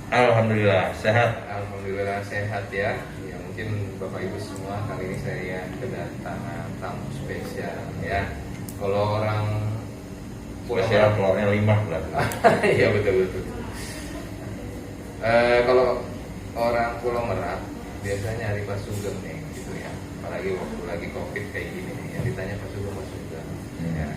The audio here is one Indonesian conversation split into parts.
Alhamdulillah sehat. Alhamdulillah sehat ya. Ya mungkin Bapak Ibu semua kali ini saya kedatangan tamu spesial ya. Kalau orang Spesial telurnya 5 belas. Iya betul. Kalau orang Pulau Merak biasanya nyari Pak Sugeng nih gitu ya. Apalagi waktu lagi COVID kayak gini nih, yang ditanya Pak Sugeng. Ya.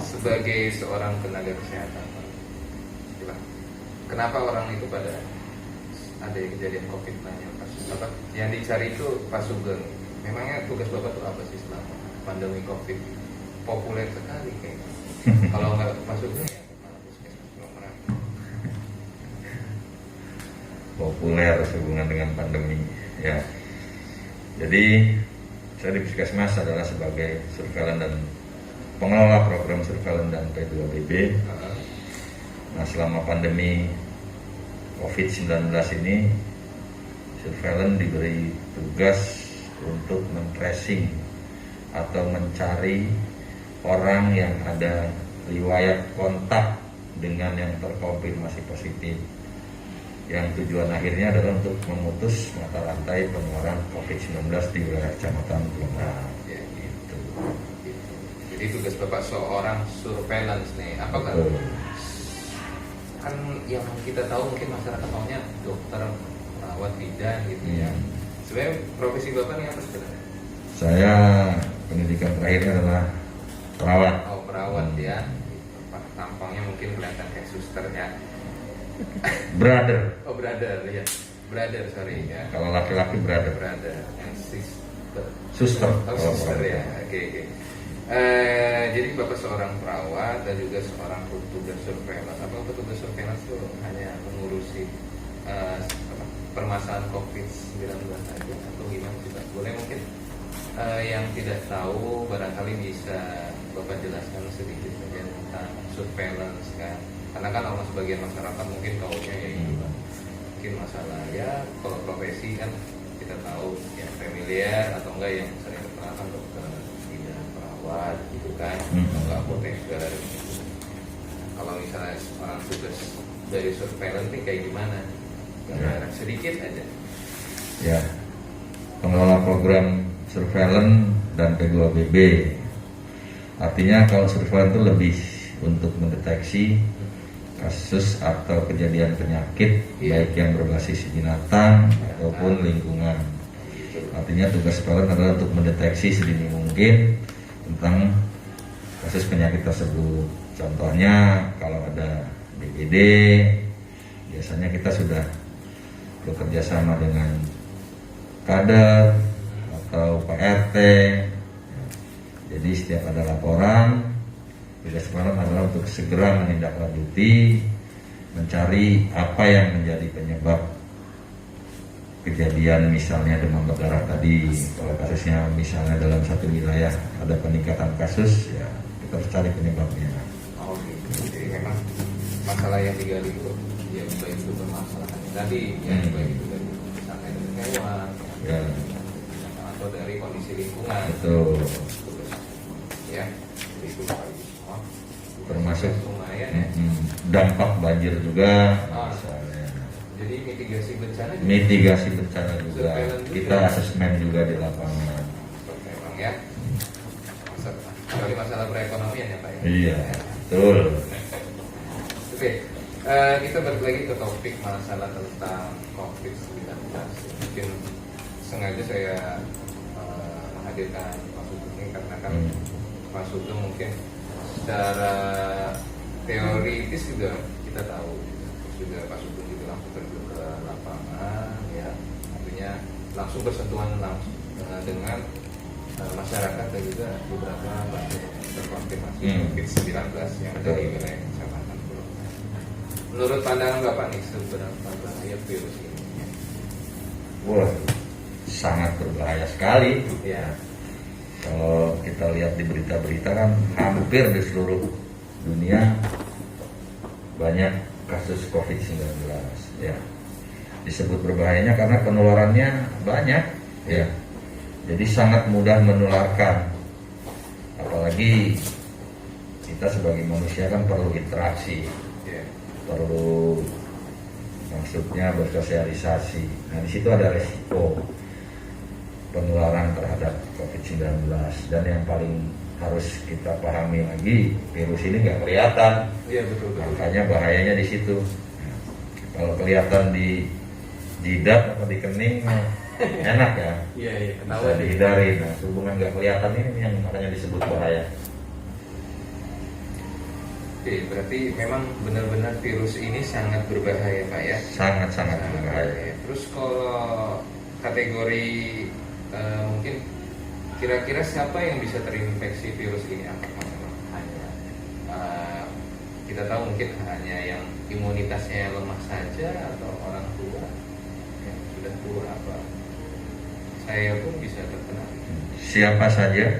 Sebagai seorang tenaga kesehatan, Pak, kenapa orang itu pada ada kejadian COVID-19 apa yang dicari itu Pak Sugeng? Memangnya tugas Bapak itu apa sih selama pandemi COVID? Populer sekali kayaknya. Kalau nggak Pak Sugeng ya kepala puskesmas Pulau Merak. Populer sehubungan dengan pandemi ya. Jadi saya di Puskesmas adalah sebagai surveillance dan pengelola program surveillance dan P2BB. Nah, selama pandemi COVID-19 ini, surveillance diberi tugas untuk men-tracing atau mencari orang yang ada riwayat kontak dengan yang terkonfirmasi positif. Yang tujuan akhirnya adalah untuk memutus mata rantai penularan COVID-19 di wilayah Kecamatan Pulau Merak. Ya, gitu. Jadi tugas Bapak seorang surveillance nih, apakah kan yang kita tahu mungkin masyarakat tahunya dokter, perawat, bidan gitu ya. Sebenarnya profesi Bapak ini apa sebenarnya? Saya pendidikan terakhirnya adalah perawat. Oh, perawat ya. Tampangnya mungkin kelihatan kayak suster ya. Brother. Oh, brother ya. Brother, sorry ya. Kalau laki-laki brother. Brother and sister. Suster. Oh, suster ya. Oke. Jadi Bapak seorang perawat dan juga seorang petugas surveillance. Apa petugas surveillance itu hanya mengurusi permasalahan COVID-19 saja atau gimana sih Pak? Boleh mungkin yang tidak tahu barangkali bisa Bapak jelaskan sedikit saja tentang surveillance kan? Karena kan orang sebagian masyarakat mungkin tahunya ya itu Pak. Mungkin masalah ya kalau profesi kan kita tahu yang familiar atau enggak yang sering terkenalkan dokter, bidan, perawat gitu kan, enggak apoteker gitu. Kalau misalnya orang tugas dari surveillance ini kayak gimana? Gambaran sedikit aja. Ya. Pengelola program surveillance dan P2BB. Artinya kalau surveillance itu lebih untuk mendeteksi kasus atau kejadian penyakit baik yang berbasis binatang ataupun lingkungan. Artinya tugas surveillance adalah untuk mendeteksi sedini mungkin tentang kasus penyakit tersebut. Contohnya kalau ada DBD, biasanya kita sudah bekerja sama dengan kader atau PRT. Jadi setiap ada laporan, tugas surveillance adalah untuk segera menindaklanjuti, mencari apa yang menjadi penyebab kejadian, misalnya demam berdarah tadi. Kalau kasusnya misalnya dalam satu wilayah ada peningkatan kasus, ya kita harus cari penyebabnya. Oh gitu. Jadi memang masalah yang digali itu ya baik itu permasalahan tadi, ya baik itu dari misalnya dari hewan, Ya, atau dari kondisi lingkungan. betul. Ya, jadi itu Termasuk lumayan ya. dampak banjir juga, Ah. misalnya. Jadi mitigasi bencana juga. Mitigasi bencana juga. Surveillance juga. Kita asesmen juga di lapangan. Memang ya. Masalah perekonomian ya Pak ya. Iya, betul. Oke, kita balik lagi ke topik masalah tentang COVID-19. Mungkin sengaja saya menghadirkan Pak Sugeng ini karena kan Pak Sugeng mungkin secara teoritis juga kita tahu juga Pak Sugeng juga langsung terjun ke lapangan ya, artinya langsung bersentuhan langsung dengan masyarakat dan juga beberapa pasien terkonfirmasi COVID-19 yang ada di wilayah Kecamatan Pulau Merak. Menurut pandangan Bapak nih, seberapa bahaya virus ini? Wah, sangat berbahaya sekali. Ya. Kalau kita lihat di berita-berita kan hampir di seluruh dunia banyak kasus COVID-19. Ya, disebut berbahayanya karena penularannya banyak. Ya, jadi sangat mudah menularkan. Apalagi kita sebagai manusia kan perlu interaksi. perlu maksudnya bersosialisasi. Nah di situ ada resiko penularan terhadap COVID-19, dan yang paling harus kita pahami lagi, virus ini nggak kelihatan. Iya betul. Makanya bahayanya di situ. Kalau kelihatan di jidat atau di kening enak ya, Iya bisa ketahuan. dihindari. Nah hubungan nggak kelihatan ini yang makanya disebut bahaya. Oke, berarti memang benar-benar virus ini sangat berbahaya Pak ya. Sangat-sangat berbahaya. Terus kalau kategori mungkin kira-kira siapa yang bisa terinfeksi virus ini? Apakah memang hanya kita tahu mungkin hanya yang imunitasnya lemah saja, atau orang tua yang sudah tua, apa saya pun bisa terkena? Siapa saja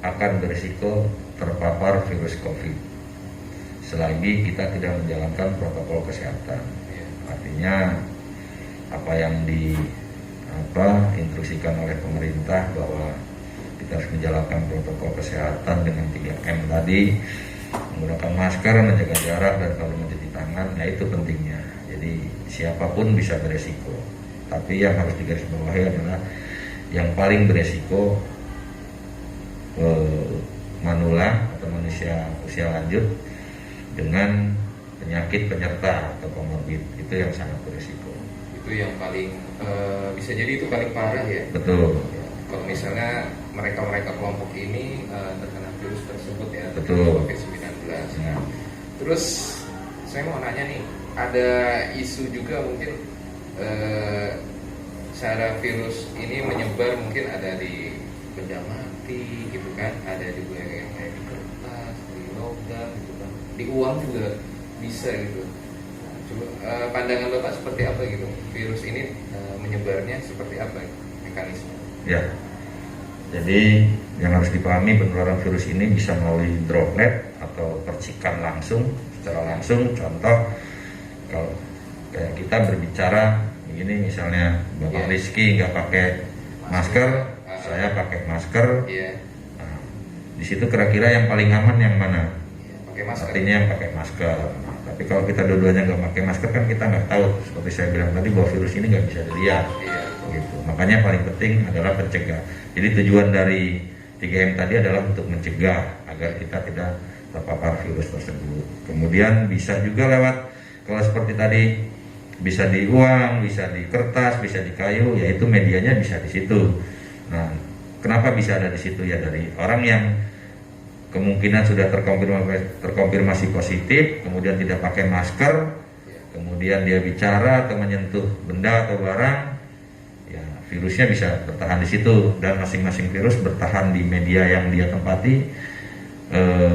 akan berisiko terpapar virus COVID selagi kita tidak menjalankan protokol kesehatan. Ya. Artinya apa yang diinstruksikan oleh pemerintah bahwa kita harus menjalankan protokol kesehatan dengan 3M tadi, menggunakan masker, menjaga jarak, dan selalu mencuci tangan. Nah itu pentingnya. Jadi siapapun bisa beresiko, tapi yang harus digarisbawahi adalah yang paling beresiko manula atau manusia usia lanjut dengan penyakit penyerta atau komorbid, itu yang sangat beresiko. Itu yang paling bisa jadi itu paling parah ya. Betul. Ya, kalau misalnya mereka kelompok ini terkena virus tersebut ya, Betul. COVID-19. Ya. Terus saya mau nanya nih, ada isu juga mungkin cara virus ini menyebar mungkin ada di benda mati gitu kan, ada juga yang kayak di kertas, di logam gitu kan, di uang juga bisa gitu. Nah, coba pandangan Bapak seperti apa gitu? Virus ini menyebarnya seperti apa mekanisme? Ya. Jadi yang harus dipahami, penularan virus ini bisa melalui droplet atau percikan langsung, secara langsung. Contoh kalau kayak kita berbicara begini, misalnya Bapak Rizky nggak pakai masker, saya pakai masker. Iya. Nah, di situ kira-kira yang paling aman yang mana? Pakai masker. Artinya yang pakai masker. Nah, tapi kalau kita dua-duanya nggak pakai masker kan kita nggak tahu. Seperti saya bilang tadi bahwa virus ini nggak bisa dilihat. Iya. Gitu. Makanya paling penting adalah pencegah. Jadi tujuan dari 3M tadi adalah untuk mencegah agar kita tidak terpapar virus tersebut. Kemudian bisa juga lewat, kalau seperti tadi, bisa di uang, bisa di kertas, bisa di kayu, yaitu medianya bisa di situ. Nah, kenapa bisa ada di situ? Ya dari orang yang kemungkinan sudah terkonfirmasi positif, kemudian tidak pakai masker, kemudian dia bicara atau menyentuh benda atau barang, ya virusnya bisa bertahan di situ. Dan masing-masing virus bertahan di media yang dia tempati,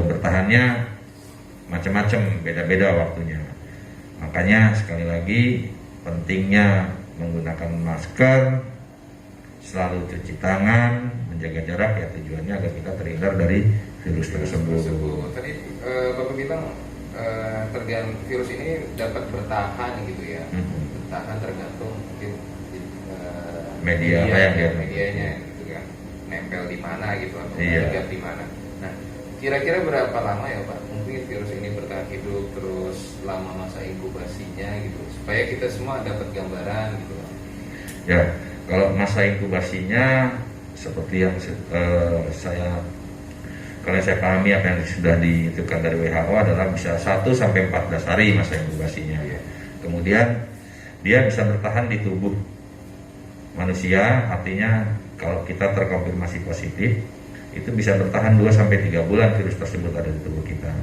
bertahannya macam-macam, beda-beda waktunya. Makanya sekali lagi pentingnya menggunakan masker, selalu cuci tangan, menjaga jarak, ya tujuannya agar kita terhindar dari virus tersebut. Tadi Bapak bilang virus ini dapat bertahan gitu ya. Bertahan tergantung mungkin medianya gitu kan, nempel di mana gitu atau menyebar di mana. Nah, kira-kira berapa lama ya Pak mungkin virus ini bertahan hidup, terus lama masa inkubasinya gitu, supaya kita semua dapat gambaran gitu. Ya, kalau masa inkubasinya seperti yang saya pahami, apa yang sudah ditentukan dari WHO adalah bisa 1 sampai 14 hari masa inkubasinya. Kemudian dia bisa bertahan di tubuh manusia, artinya kalau kita terkonfirmasi positif itu bisa bertahan 2 sampai 3 bulan virus tersebut ada di tubuh kita.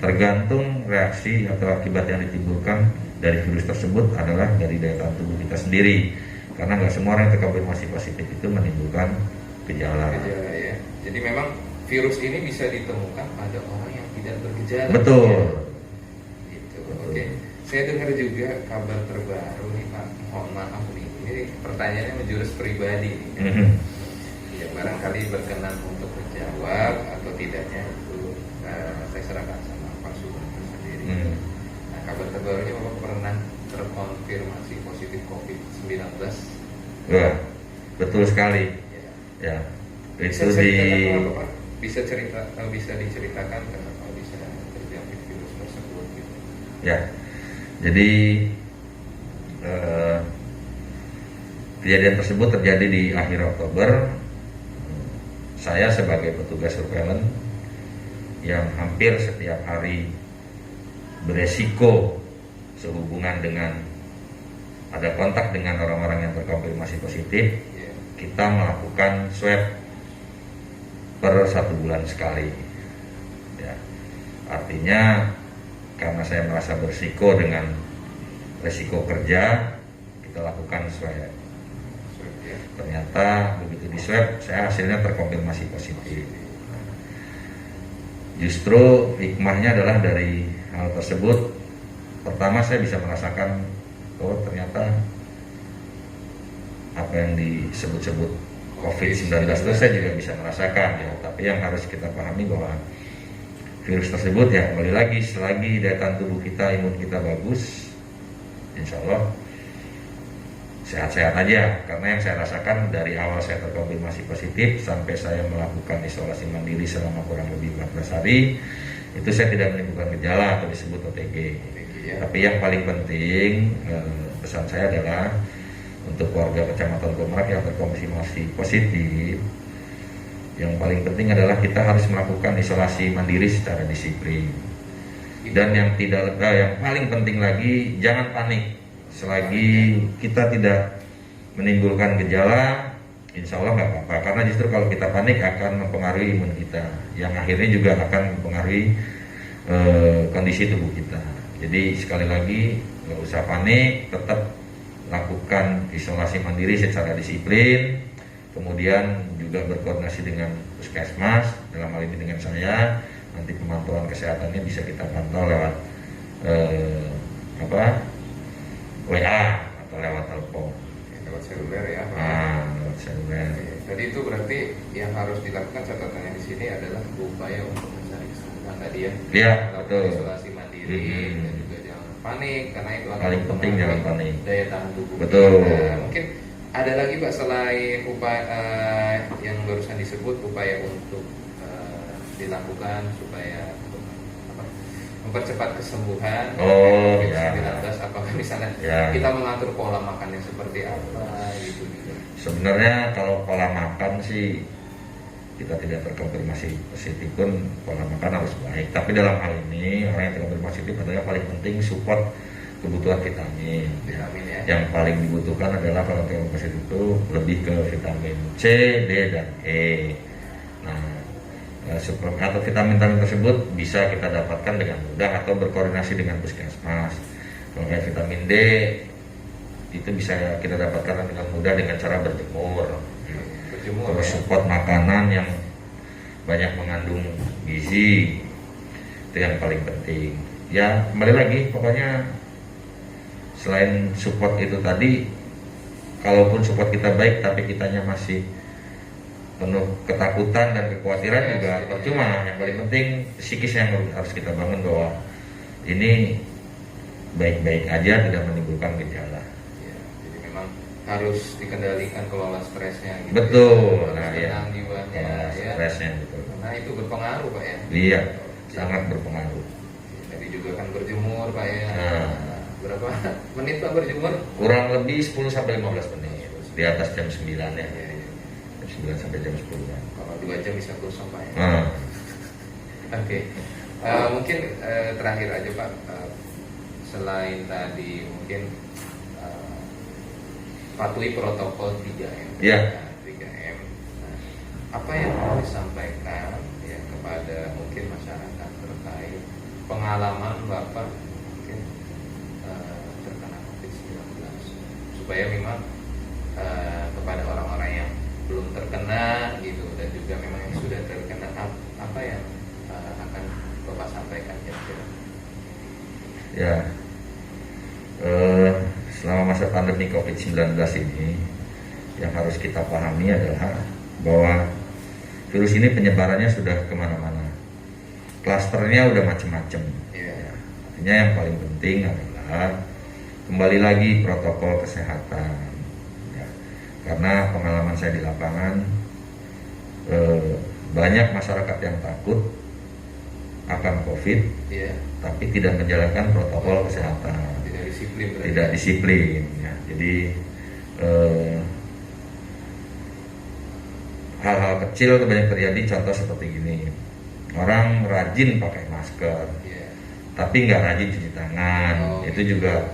Tergantung reaksi atau akibat yang ditimbulkan dari virus tersebut adalah dari daya tahan tubuh kita sendiri. Karena nggak semua orang yang terkonfirmasi positif itu menimbulkan gejala. Ya. Jadi memang virus ini bisa ditemukan pada orang yang tidak bergejala. Betul. Ya? Gitu. Oke. Saya dengar juga kabar terbaru nih Pak. Mohon maaf nih. Ini pertanyaannya menjurus pribadi. Ya barangkali berkenan untuk menjawab atau tidaknya itu saya serahkan sama Pak Sugeng sendiri. Nah, kabar terbarunya Bapak pernah terkonfirmasi positif COVID-19. Ya, betul sekali. Ya. Itu bisa diceritakan kenapa bisa terjangkit virus tersebut gitu. Ya. Jadi kejadian tersebut terjadi di akhir Oktober. Saya sebagai petugas surveillance yang hampir setiap hari beresiko sehubungan dengan ada kontak dengan orang-orang yang terkonfirmasi positif, kita melakukan swab per 1 bulan sekali. Ya. Artinya karena saya merasa berisiko dengan resiko kerja, kita lakukan swab. Ternyata begitu di swab, saya hasilnya terkonfirmasi positif. Justru hikmahnya adalah dari hal tersebut, pertama saya bisa merasakan bahwa ternyata apa yang disebut-sebut COVID-19 itu saya juga bisa merasakan ya. Tapi yang harus kita pahami bahwa virus tersebut ya kembali lagi, selagi daya tahan tubuh kita, imun kita bagus, insya Allah sehat-sehat aja. Karena yang saya rasakan dari awal saya terkonfirmasi positif sampai saya melakukan isolasi mandiri selama kurang lebih 14 hari, itu saya tidak menimbulkan gejala atau disebut OTG. Tapi yang paling penting pesan saya adalah untuk warga Kecamatan Komrak yang terkonfirmasi positif, yang paling penting adalah kita harus melakukan isolasi mandiri secara disiplin. Dan yang paling penting lagi, jangan panik. Selagi kita tidak menimbulkan gejala, insya Allah nggak apa-apa. Karena justru kalau kita panik akan mempengaruhi imun kita, yang akhirnya juga akan mempengaruhi kondisi tubuh kita. Jadi sekali lagi nggak usah panik, tetap lakukan isolasi mandiri secara disiplin. Kemudian juga berkoordinasi dengan puskesmas, dalam hal ini dengan saya. Nanti pemantauan kesehatannya bisa kita pantau lewat WA atau lewat telepon. Lewat seluler ya. Lewat seluler. Jadi itu berarti yang harus dilakukan, catatannya di sini adalah upaya untuk mencari kesembuhan tadi ya. Iya, betul. Isolasi mandiri dan juga jangan panik, karena itu akan Paling penting jangan panik. Daya tahan tubuh. Betul. Nah, mungkin ada lagi Pak selain upaya yang barusan disebut, upaya untuk dilakukan supaya mempercepat kesembuhan COVID-19, apakah misalnya kita mengatur pola makannya seperti apa gitu. Sebenarnya kalau pola makan sih kita tidak terkonfirmasi positif pun pola makan harus baik. Tapi dalam hal ini orang yang terkonfirmasi positif adalah paling penting support kebutuhan vitamin. Ya. Yang paling dibutuhkan adalah kalau terkonfirmasi positif itu lebih ke vitamin C, D, dan E. Nah, suplemen atau vitamin-vitamin tersebut bisa kita dapatkan dengan mudah atau berkoordinasi dengan puskesmas. Kalau kayak vitamin D itu bisa kita dapatkan dengan mudah dengan cara berjemur. Terus support makanan yang banyak mengandung gizi, itu yang paling penting. Ya kembali lagi, pokoknya selain support itu tadi, kalaupun support kita baik tapi kitanya masih penuh ketakutan dan kekhawatiran juga percuma. Yang paling penting psikis yang harus kita bangun bahwa ini baik-baik aja, tidak menimbulkan gejala. Ya, jadi memang harus dikendalikan, kelola stresnya gitu. Betul. Nah, tenang jiwanya ya. Stresnya betul. Nah itu berpengaruh Pak ya. Iya, sangat berpengaruh. Tadi juga kan berjemur Pak ya. Berapa menit Pak berjemur? Kurang lebih 10-15 menit. Di atas jam 9 ya. 9 sampai jam 10 kan. Kalau 2 jam bisa kosong Pak ya. Oke. Mungkin terakhir aja Pak, selain tadi mungkin patuhi protokol 3M. Iya. 3M. Nah, apa yang mau disampaikan ya kepada mungkin masyarakat terkait pengalaman Bapak mungkin terkena COVID-19, supaya memang kepada orang-orang yang belum terkena gitu, dan juga memang yang sudah terkena, apa yang akan Bapak sampaikan kira-kira? Ya, selama masa pandemi COVID-19 ini yang harus kita pahami adalah bahwa virus ini penyebarannya sudah kemana-mana, klasternya udah macem-macem. Artinya yang paling penting adalah kembali lagi protokol kesehatan. Karena pengalaman saya di lapangan, banyak masyarakat yang takut akan COVID, Iya. tapi tidak menjalankan protokol kesehatan, Tidak disiplin berarti. tidak disiplin. Ya. Jadi hal-hal kecil banyak terjadi. Contoh seperti gini, orang rajin pakai masker, Iya. tapi nggak rajin cuci tangan. Oh, Itu gitu. juga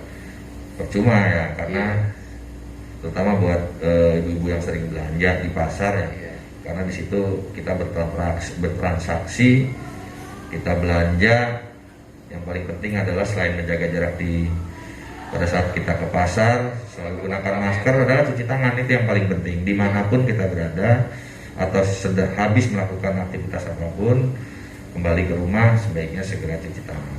percuma ya, karena Iya. terutama buat ibu-ibu yang sering belanja di pasar ya. Iya. Karena di situ kita bertransaksi, kita belanja. Yang paling penting adalah selain menjaga jarak pada saat kita ke pasar, selalu gunakan masker, adalah cuci tangan. Itu yang paling penting dimanapun kita berada, atau habis melakukan aktivitas apapun, kembali ke rumah sebaiknya segera cuci tangan.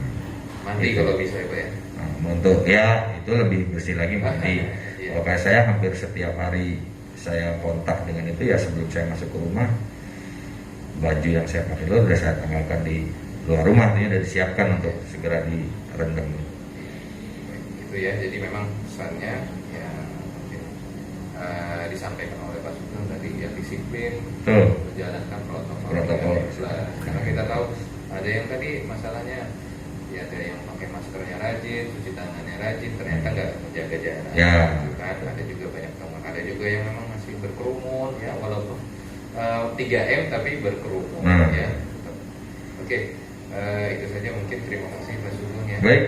Mandi Itu. kalau bisa ya Pak ya. Nah, untuk ya itu lebih bersih lagi mandi. Iya. Kalau kayak saya hampir setiap hari saya kontak dengan itu ya, sebelum saya masuk ke rumah, baju yang saya pakai dulu sudah saya tanggalkan di luar rumah, artinya sudah disiapkan untuk segera direndam. Itu ya, jadi memang pesannya ya mungkin disampaikan oleh Pak Sugeng tadi ya, disiplin Betul. menjalankan protokol. Protokol. Karena kita tahu ada yang tadi masalahnya ya, ada yang pakai maskernya rajin, cuci tangannya rajin, ternyata nggak menjaga jarak. Ya. Gitu kan. Ada juga banyak teman, ada juga yang memang masih berkerumun ya, walaupun 3M tapi berkerumun Nah. ya. Oke, itu saja mungkin. Terima kasih Pak Sugeng ya. Baik.